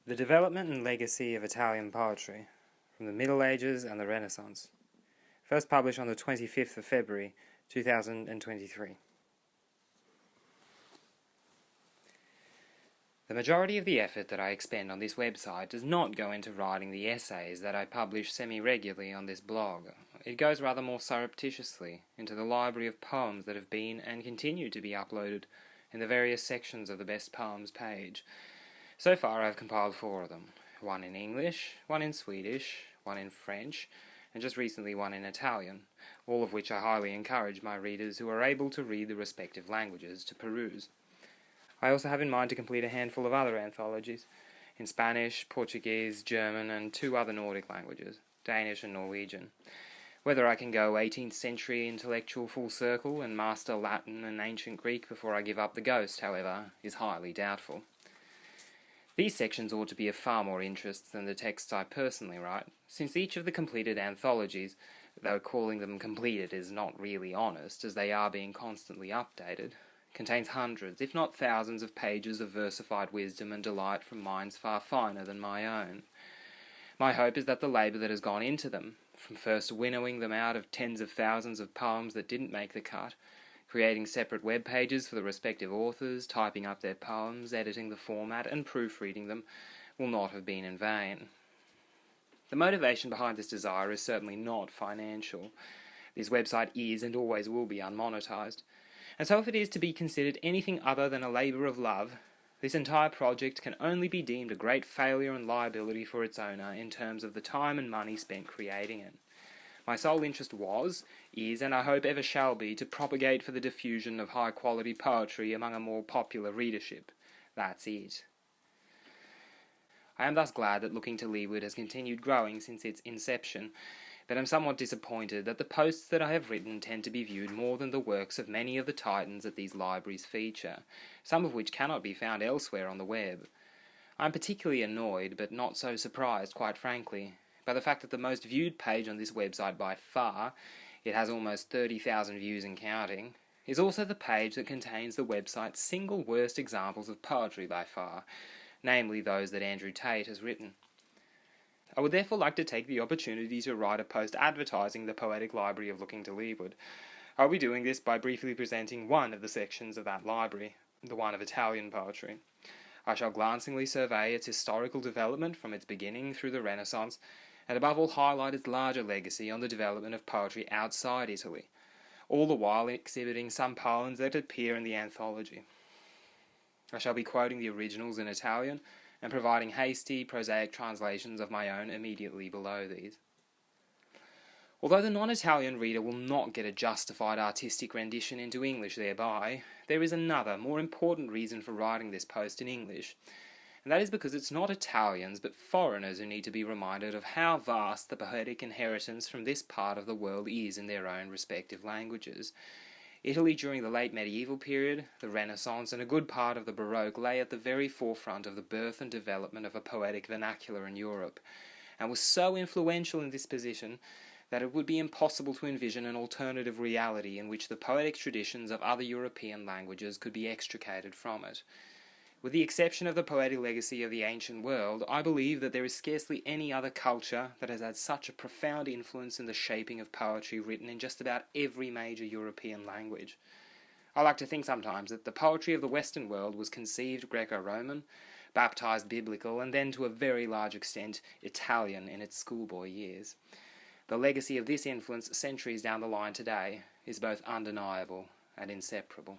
The Development and Legacy of Italian Poetry, from the Middle Ages and the Renaissance. First published on the 25th of February, 2023. The majority of the effort that I expend on this website does not go into writing the essays that I publish semi-regularly on this blog. It goes rather more surreptitiously into the library of poems that have been and continue to be uploaded in the various sections of the Best Poems page. So far I've compiled 4 of them, one in English, one in Swedish, one in French, and just recently one in Italian, all of which I highly encourage my readers who are able to read the respective languages to peruse. I also have in mind to complete a handful of other anthologies, in Spanish, Portuguese, German, and 2 other Nordic languages, Danish and Norwegian. Whether I can go 18th century intellectual full circle and master Latin and ancient Greek before I give up the ghost, however, is highly doubtful. These sections ought to be of far more interest than the texts I personally write, since each of the completed anthologies, though calling them completed is not really honest, as they are being constantly updated, contains hundreds, if not thousands, of pages of versified wisdom and delight from minds far finer than my own. My hope is that the labour that has gone into them, from first winnowing them out of tens of thousands of poems that didn't make the cut, creating separate web pages for the respective authors, typing up their poems, editing the format, and proofreading them, will not have been in vain. The motivation behind this desire is certainly not financial. This website is and always will be unmonetized, and so if it is to be considered anything other than a labour of love, this entire project can only be deemed a great failure and liability for its owner in terms of the time and money spent creating it. My sole interest was, is, and I hope ever shall be, to propagate for the diffusion of high-quality poetry among a more popular readership. That's it. I am thus glad that Looking to Leeward has continued growing since its inception, but am somewhat disappointed that the posts that I have written tend to be viewed more than the works of many of the titans that these libraries feature, some of which cannot be found elsewhere on the web. I am particularly annoyed, but not so surprised, quite frankly, by the fact that the most viewed page on this website by far, it has almost 30,000 views and counting, is also the page that contains the website's single worst examples of poetry by far, namely those that Andrew Tate has written. I would therefore like to take the opportunity to write a post advertising the poetic library of Looking to Leeward. I'll be doing this by briefly presenting one of the sections of that library, the one of Italian poetry. I shall glancingly survey its historical development from its beginning through the Renaissance, and above all highlight its larger legacy on the development of poetry outside Italy, all the while exhibiting some poems that appear in the anthology. I shall be quoting the originals in Italian, and providing hasty, prosaic translations of my own immediately below these. Although the non-Italian reader will not get a justified artistic rendition into English thereby, there is another, more important reason for writing this post in English, and that is because it's not Italians but foreigners who need to be reminded of how vast the poetic inheritance from this part of the world is in their own respective languages. Italy during the late medieval period, the Renaissance, and a good part of the Baroque lay at the very forefront of the birth and development of a poetic vernacular in Europe, and was so influential in this position that it would be impossible to envision an alternative reality in which the poetic traditions of other European languages could be extricated from it. With the exception of the poetic legacy of the ancient world, I believe that there is scarcely any other culture that has had such a profound influence in the shaping of poetry written in just about every major European language. I like to think sometimes that the poetry of the Western world was conceived Greco-Roman, baptized biblical, and then to a very large extent Italian in its schoolboy years. The legacy of this influence centuries down the line today is both undeniable and inseparable.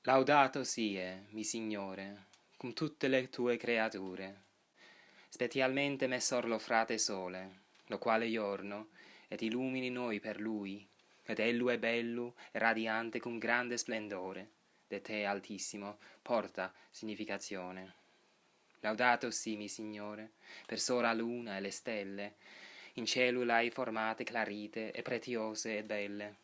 Laudato sie, mi Signore, cum tutte le tue creature, specialmente messor lo frate sole, lo quale giorno, et illumini noi per lui, ed ello è bello e radiante cum grande splendore, de te altissimo porta significazione. Laudato sì, mi Signore, per sora luna e le stelle, in cielo l'hai formate clarite e preziose e belle.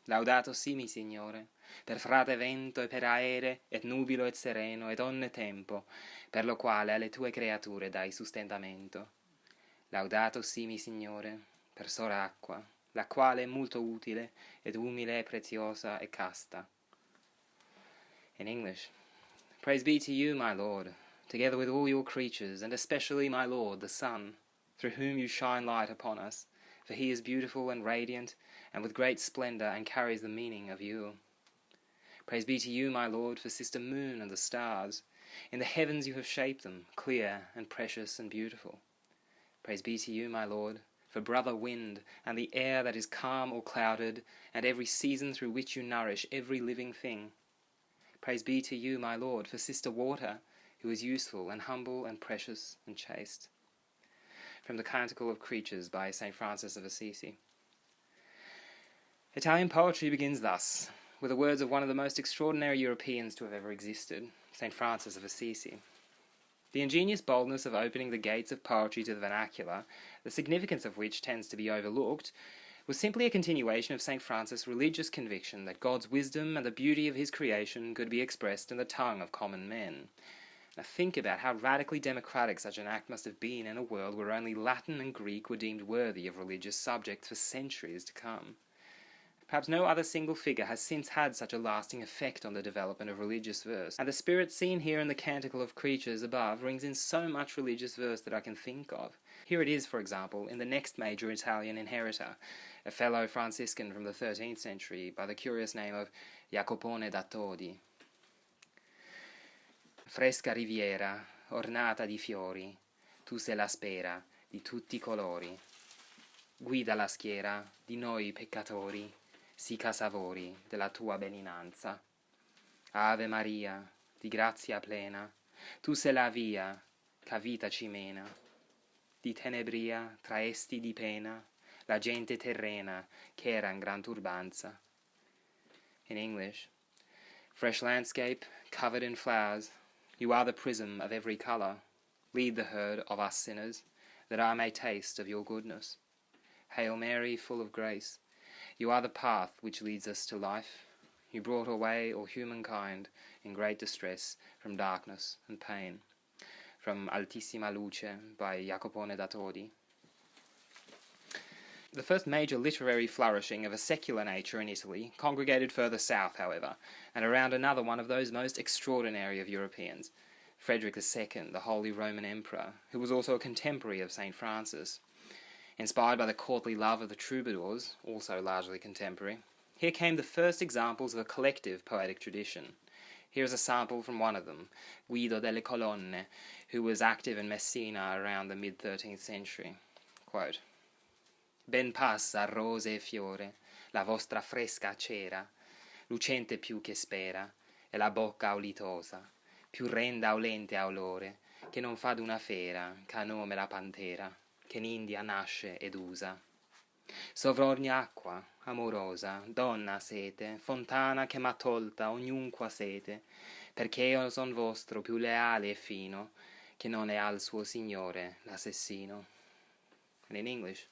Laudato sì, mi Signore, per frate vento e per aere, et nubilo et sereno, ed onne tempo, per lo quale alle tue creature dai sustentamento. Laudato sì, mi Signore, per sora acqua, la quale è molto utile, ed umile e preziosa e casta. In English, Praise be to you, my Lord, together with all your creatures, and especially my Lord, the sun, through whom you shine light upon us, for he is beautiful and radiant, and with great splendour, and carries the meaning of you. Praise be to you, my Lord, for sister moon and the stars. In the heavens you have shaped them, clear and precious and beautiful. Praise be to you, my Lord, for brother wind, and the air that is calm or clouded, and every season through which you nourish every living thing. Praise be to you, my Lord, for sister water, who is useful and humble and precious and chaste. From the Canticle of Creatures by St. Francis of Assisi. Italian poetry begins thus, with the words of one of the most extraordinary Europeans to have ever existed, St. Francis of Assisi. The ingenious boldness of opening the gates of poetry to the vernacular, the significance of which tends to be overlooked, was simply a continuation of St. Francis' religious conviction that God's wisdom and the beauty of his creation could be expressed in the tongue of common men. Now think about how radically democratic such an act must have been in a world where only Latin and Greek were deemed worthy of religious subjects for centuries to come. Perhaps no other single figure has since had such a lasting effect on the development of religious verse, and the spirit seen here in the Canticle of Creatures above rings in so much religious verse that I can think of. Here it is, for example, in the next major Italian inheritor, a fellow Franciscan from the 13th century by the curious name of Jacopone da Todi. Fresca riviera, ornata di fiori, tu sei la spera di tutti i colori. Guida la schiera di noi peccatori, sica savori della tua benignanza. Ave Maria, di grazia plena, tu sei la via, che vita ci mena. Di tenebria traesti di pena, la gente terrena, che era in gran turbanza. In English, fresh landscape, covered in flowers, you are the prism of every colour. Lead the herd of us sinners, that I may taste of your goodness. Hail Mary, full of grace, you are the path which leads us to life. You brought away all humankind in great distress from darkness and pain. From Altissima Luce by Jacopone da Todi. The first major literary flourishing of a secular nature in Italy congregated further south, however, and around another one of those most extraordinary of Europeans, Frederick II, the Holy Roman Emperor, who was also a contemporary of St. Francis. Inspired by the courtly love of the troubadours, also largely contemporary, here came the first examples of a collective poetic tradition. Here is a sample from one of them, Guido delle Colonne, who was active in Messina around the mid-13th century. Quote, Ben passa rose e fiore, la vostra fresca cera, lucente più che spera, e la bocca olitosa, più renda olente a olore, che non fa d'una fera, c'ha nome la pantera, che in India nasce ed usa. Sovra ogni acqua, amorosa, donna sete, fontana che m'ha tolta ognunque sete, perché io son vostro più leale e fino, che non è al suo signore l'assassino. And in English,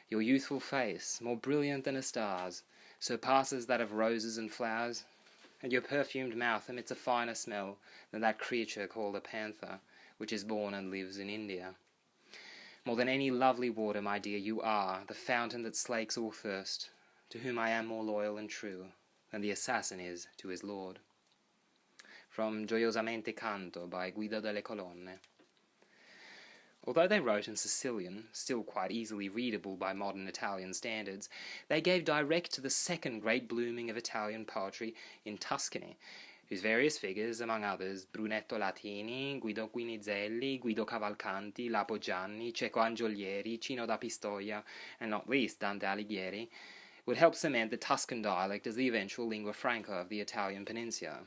your youthful face, more brilliant than a star's, surpasses that of roses and flowers, and your perfumed mouth emits a finer smell than that creature called a panther, which is born and lives in India. More than any lovely water, my dear, you are the fountain that slakes all thirst, to whom I am more loyal and true than the assassin is to his lord. From Gioiosamente Canto by Guido delle Colonne. Although they wrote in Sicilian, still quite easily readable by modern Italian standards, they gave direct to the second great blooming of Italian poetry in Tuscany, whose various figures, among others, Brunetto Latini, Guido Guinizelli, Guido Cavalcanti, Lapo Gianni, Cecco Angiolieri, Cino da Pistoia, and not least Dante Alighieri, would help cement the Tuscan dialect as the eventual lingua franca of the Italian peninsula.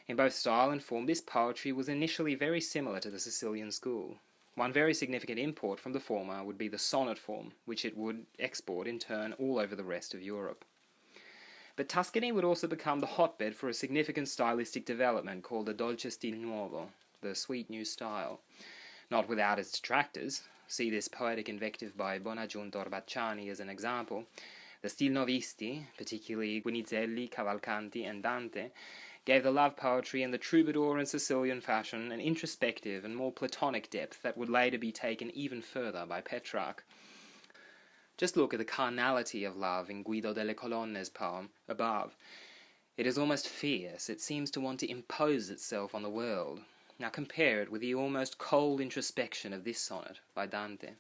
In both style and form, this poetry was initially very similar to the Sicilian school. One very significant import from the former would be the sonnet form, which it would export in turn all over the rest of Europe. But Tuscany would also become the hotbed for a significant stylistic development called the dolce stil nuovo, the sweet new style. Not without its detractors, see this poetic invective by Bonagiunto Orbacciani as an example, the stil novisti, particularly Guinizelli, Cavalcanti, and Dante, gave the love poetry in the troubadour and Sicilian fashion an introspective and more platonic depth that would later be taken even further by Petrarch. Just look at the carnality of love in Guido delle Colonne's poem above. It is almost fierce. It seems to want to impose itself on the world. Now compare it with the almost cold introspection of this sonnet by Dante.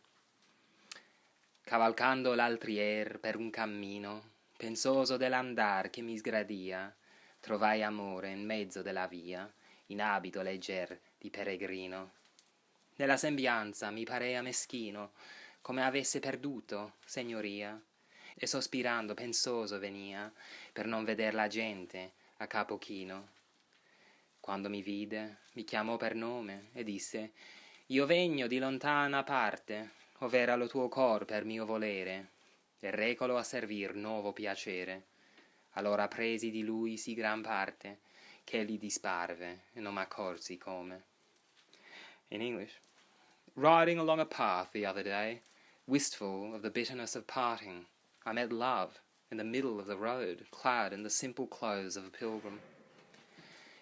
Cavalcando l'altrier per un cammino, pensoso dell'andar che mi sgradia, trovai amore in mezzo della via, in abito legger di peregrino. Nella sembianza mi parea meschino, come avesse perduto, segnoria, e sospirando pensoso venia, per non veder la gente a capo chino. Quando mi vide, mi chiamò per nome e disse: Io vegno di lontana parte, ov'era lo tuo cor per mio volere, e recolo a servir nuovo piacere. Allora presi di lui sì gran parte, che gli disparve e non m'accorsi come. In English. Riding along a path the other day, wistful of the bitterness of parting, I met love in the middle of the road, clad in the simple clothes of a pilgrim.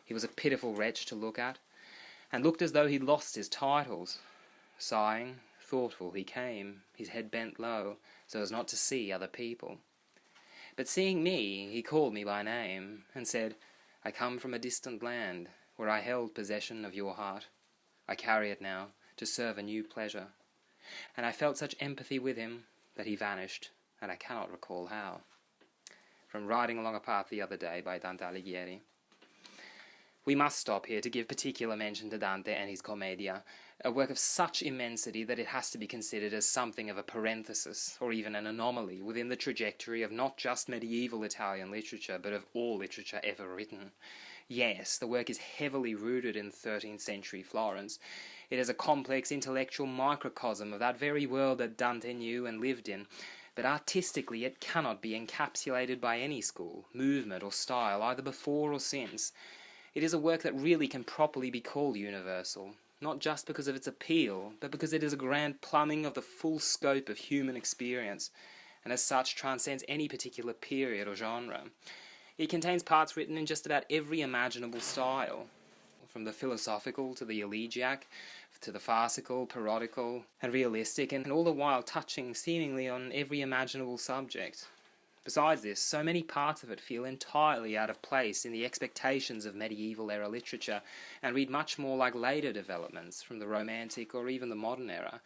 He was a pitiful wretch to look at, and looked as though he'd lost his titles. Sighing, thoughtful, he came, his head bent low, so as not to see other people. But seeing me, he called me by name, and said, I come from a distant land, where I held possession of your heart. I carry it now, to serve a new pleasure. And I felt such empathy with him, that he vanished, and I cannot recall how. From Riding Along a Path the Other Day by Dante Alighieri. We must stop here to give particular mention to Dante and his Commedia, a work of such immensity that it has to be considered as something of a parenthesis, or even an anomaly, within the trajectory of not just medieval Italian literature, but of all literature ever written. Yes, the work is heavily rooted in 13th century Florence. It is a complex intellectual microcosm of that very world that Dante knew and lived in, but artistically it cannot be encapsulated by any school, movement or style, either before or since. It is a work that really can properly be called universal, not just because of its appeal, but because it is a grand plumbing of the full scope of human experience, and as such transcends any particular period or genre. It contains parts written in just about every imaginable style, from the philosophical to the elegiac, to the farcical, parodical, and realistic, and all the while touching seemingly on every imaginable subject. Besides this, so many parts of it feel entirely out of place in the expectations of medieval-era literature, and read much more like later developments from the Romantic or even the modern era.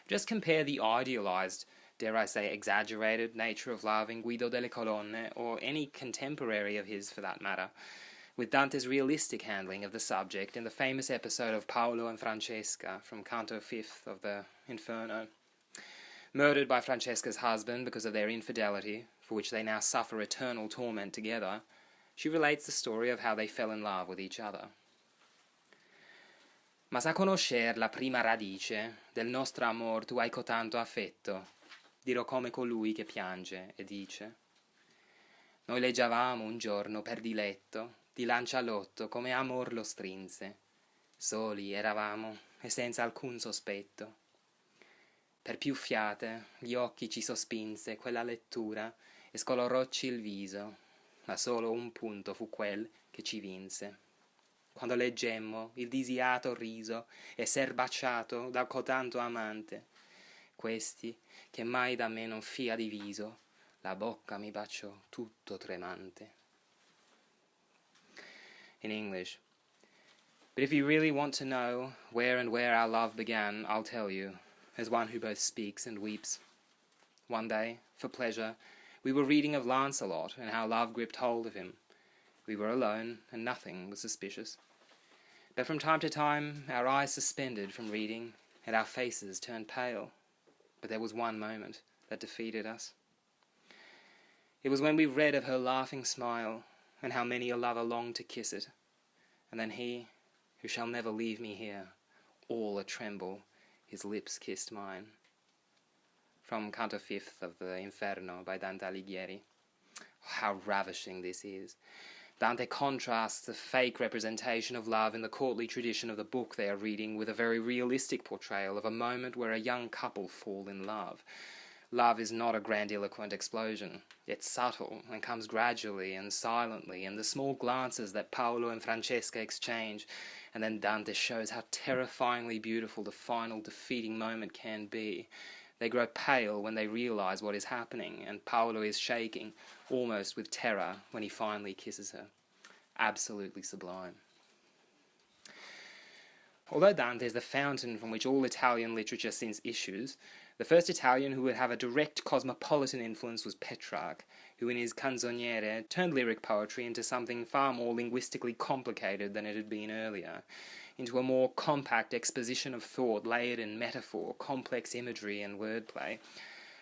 Just compare the idealized, dare I say exaggerated, nature of love in Guido delle Colonne, or any contemporary of his for that matter, with Dante's realistic handling of the subject in the famous episode of Paolo and Francesca from Canto 5th of the Inferno. Murdered by Francesca's husband because of their infidelity, for which they now suffer eternal torment together, she relates the story of how they fell in love with each other. Ma sa conoscer la prima radice del nostro amor tu hai cotanto affetto, dirò come colui che piange e dice: Noi leggiavamo un giorno per diletto di lancialotto come amor lo strinse, soli eravamo e senza alcun sospetto. Per più fiate gli occhi ci sospinse quella lettura e scolorocci il viso, ma solo un punto fu quel che ci vinse. Quando leggemmo il disiato riso esser baciato da cotanto amante, questi, che mai da me non fia diviso, la bocca mi baciò tutto tremante. In English. But if you really want to know where our love began, I'll tell you, as one who both speaks and weeps. One day, for pleasure, we were reading of Lancelot and how love gripped hold of him. We were alone, and nothing was suspicious. But from time to time, our eyes suspended from reading, and our faces turned pale. But there was one moment that defeated us. It was when we read of her laughing smile, and how many a lover longed to kiss it. And then he, who shall never leave me here, all a tremble, his lips kissed mine. From Canto 5th of the Inferno by Dante Alighieri. How ravishing this is. Dante contrasts the fake representation of love in the courtly tradition of the book they are reading with a very realistic portrayal of a moment where a young couple fall in love. Love is not a grandiloquent explosion. It's subtle and comes gradually and silently, and the small glances that Paolo and Francesca exchange, and then Dante shows how terrifyingly beautiful the final defeating moment can be. They grow pale when they realize what is happening, and Paolo is shaking, almost with terror, when he finally kisses her. absolutely sublime. Although Dante is the fountain from which all Italian literature since issues, the first Italian who would have a direct cosmopolitan influence was Petrarch, who in his Canzoniere turned lyric poetry into something far more linguistically complicated than it had been earlier, into a more compact exposition of thought layered in metaphor, complex imagery, and wordplay.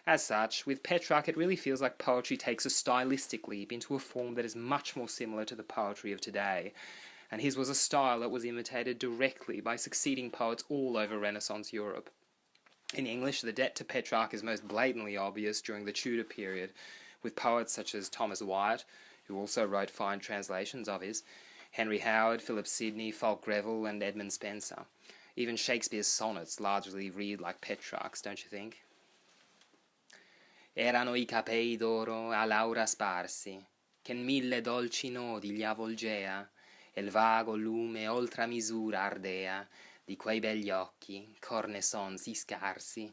As such, with Petrarch it really feels like poetry takes a stylistic leap into a form that is much more similar to the poetry of today, and his was a style that was imitated directly by succeeding poets all over Renaissance Europe. In English, the debt to Petrarch is most blatantly obvious during the Tudor period, with poets such as Thomas Wyatt, who also wrote fine translations of his, Henry Howard, Philip Sidney, Fulk Greville, and Edmund Spenser. Even Shakespeare's sonnets largely read like Petrarch's, don't you think? Erano I capei d'oro a Laura sparsi, che in 1000 dolci nodi gli avvolgea, e il vago lume oltra misura ardea, di quei begli occhi, corne son sì scarsi,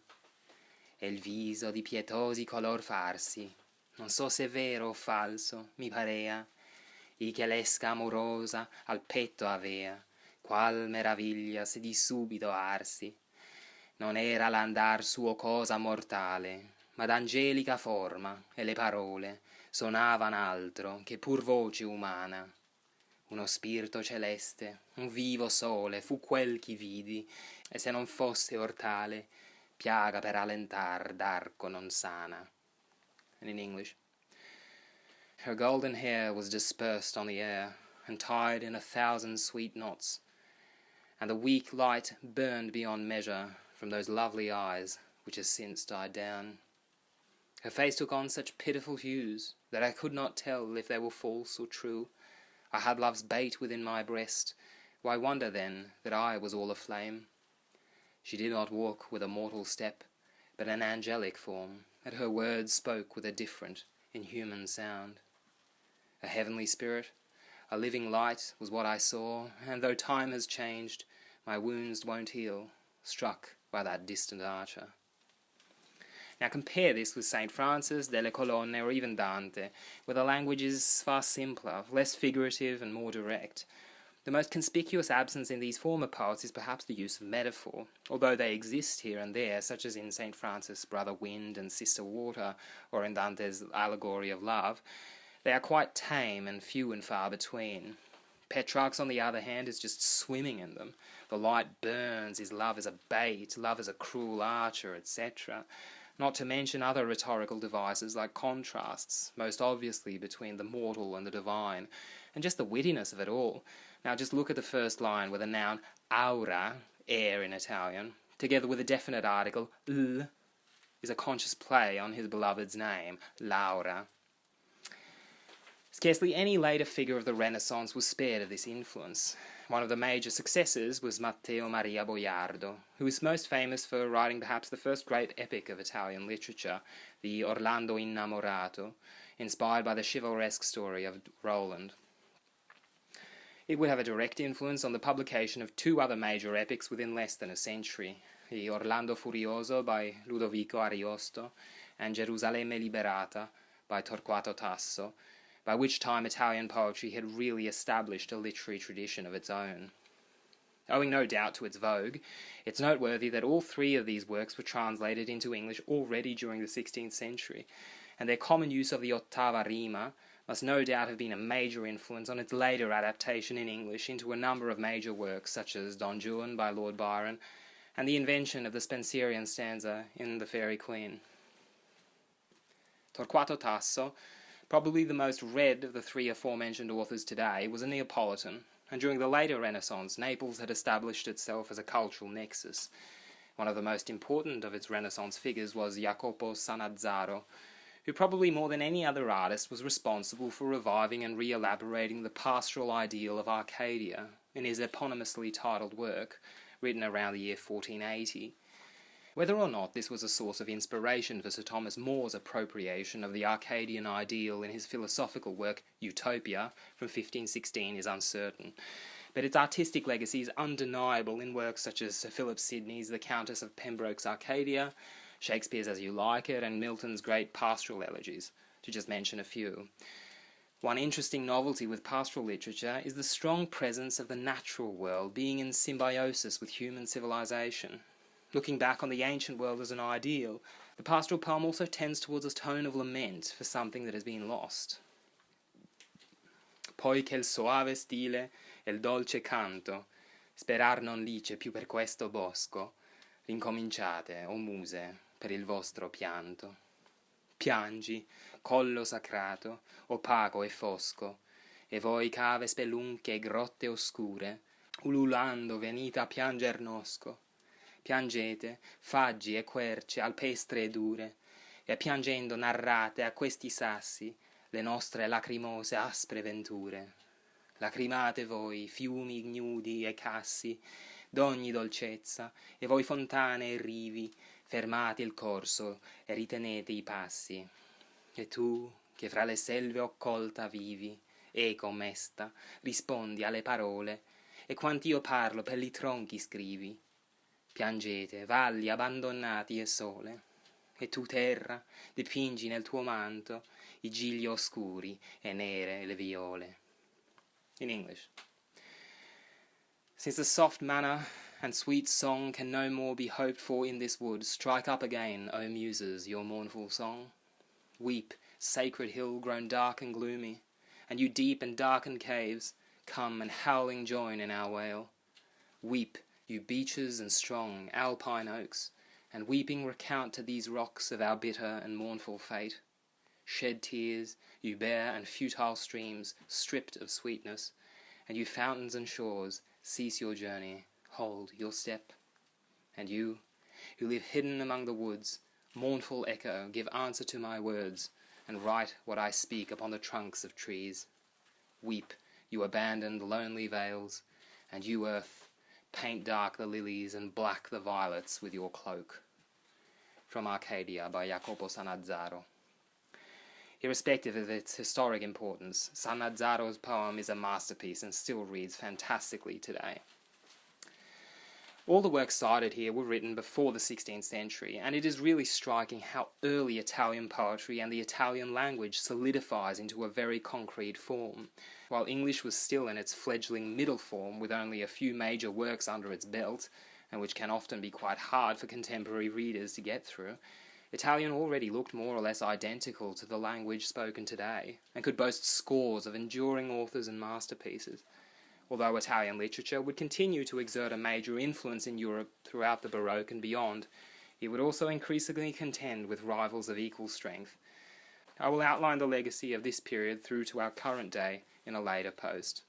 e il viso di pietosi color farsi, non so se vero o falso, mi parea, i che l'esca amorosa al petto avea, qual meraviglia se di subito arsi, non era l'andar suo cosa mortale, ma d'angelica forma, e le parole sonavan altro che pur voce umana. Uno spirito celeste, un vivo sole, fu quel chi vidi, e se non fosse ortale, piaga per allentar d'arco non sana. And in English, her golden hair was dispersed on the air, and tied in 1,000 sweet knots, and the weak light burned beyond measure from those lovely eyes which has since died down. Her face took on such pitiful hues that I could not tell if they were false or true. I had love's bait within my breast. Why wonder, then, that I was all aflame? She did not walk with a mortal step, but an angelic form, and her words spoke with a different, inhuman sound. A heavenly spirit, a living light was what I saw, and though time has changed, my wounds won't heal, struck by that distant archer. Now compare this with St. Francis, Delle Colonne, or even Dante, where the language is far simpler, less figurative and more direct. The most conspicuous absence in these former poets is perhaps the use of metaphor, although they exist here and there, such as in St. Francis' Brother Wind and Sister Water, or in Dante's Allegory of Love. They are quite tame and few and far between. Petrarch's, on the other hand, is just swimming in them. The light burns, his love is a bait, love is a cruel archer, etc., not to mention other rhetorical devices like contrasts, most obviously between the mortal and the divine, and just the wittiness of it all. Now just look at the first line where the noun aura, air in Italian, together with a definite article, l, is a conscious play on his beloved's name, Laura. Scarcely any later figure of the Renaissance was spared of this influence. One of the major successors was Matteo Maria Boiardo, who is most famous for writing perhaps the first great epic of Italian literature, the Orlando Innamorato, inspired by the chivalresque story of Roland. It would have a direct influence on the publication of two other major epics within less than a century, the Orlando Furioso by Ludovico Ariosto and Gerusalemme Liberata by Torquato Tasso, by which time Italian poetry had really established a literary tradition of its own. Owing no doubt to its vogue, it's noteworthy that all three of these works were translated into English already during the 16th century, and their common use of the ottava rima must no doubt have been a major influence on its later adaptation in English into a number of major works such as Don Juan by Lord Byron, and the invention of the Spenserian stanza in The Faerie Queene. Torquato Tasso, probably the most read of the three aforementioned authors today, was a Neapolitan, and during the later Renaissance, Naples had established itself as a cultural nexus. One of the most important of its Renaissance figures was Jacopo Sanazzaro, who probably more than any other artist was responsible for reviving and re-elaborating the pastoral ideal of Arcadia in his eponymously titled work, written around the year 1480. Whether or not this was a source of inspiration for Sir Thomas More's appropriation of the Arcadian ideal in his philosophical work Utopia from 1516 is uncertain, but its artistic legacy is undeniable in works such as Sir Philip Sidney's The Countess of Pembroke's Arcadia, Shakespeare's As You Like It, and Milton's great pastoral elegies, to just mention a few. One interesting novelty with pastoral literature is the strong presence of the natural world being in symbiosis with human civilization. Looking back on the ancient world as an ideal, the pastoral poem also tends towards a tone of lament for something that has been lost. Poi che il soave stile e il dolce canto, sperar non lice più per questo bosco, rincominciate, o muse, per il vostro pianto. Piangi, collo sacrato, opaco e fosco, e voi cave spelunche e grotte oscure, ululando venite a pianger nosco. Piangete, faggi e querce alpestre e dure, e piangendo narrate a questi sassi le nostre lacrimose aspre venture. Lacrimate voi, fiumi ignudi e cassi, d'ogni dolcezza, e voi fontane e rivi, fermate il corso e ritenete i passi. E tu, che fra le selve occolta vivi, eco mesta, rispondi alle parole, e quant'io parlo per li tronchi scrivi. Piangete, valli abbandonati e sole, e tu terra, dipingi nel tuo manto i gigli oscuri e nere le viole. In English. Since the soft manner and sweet song can no more be hoped for in this wood, strike up again, O muses, your mournful song. Weep, sacred hill grown dark and gloomy, and you deep and darkened caves, come and howling join in our wail. Weep, you beeches and strong alpine oaks, and weeping recount to these rocks of our bitter and mournful fate. Shed tears, you bare and futile streams, stripped of sweetness, and you fountains and shores, cease your journey, hold your step. And you, who live hidden among the woods, mournful echo, give answer to my words, and write what I speak upon the trunks of trees. Weep, you abandoned lonely vales, and you, earth, paint dark the lilies and black the violets with your cloak. From Arcadia by Jacopo Sannazzaro. Irrespective of its historic importance, Sannazzaro's poem is a masterpiece and still reads fantastically today. All the works cited here were written before the 16th century, and it is really striking how early Italian poetry and the Italian language solidifies into a very concrete form. While English was still in its fledgling middle form with only a few major works under its belt, and which can often be quite hard for contemporary readers to get through, Italian already looked more or less identical to the language spoken today, and could boast scores of enduring authors and masterpieces. Although Italian literature would continue to exert a major influence in Europe throughout the Baroque and beyond, it would also increasingly contend with rivals of equal strength. I will outline the legacy of this period through to our current day in a later post.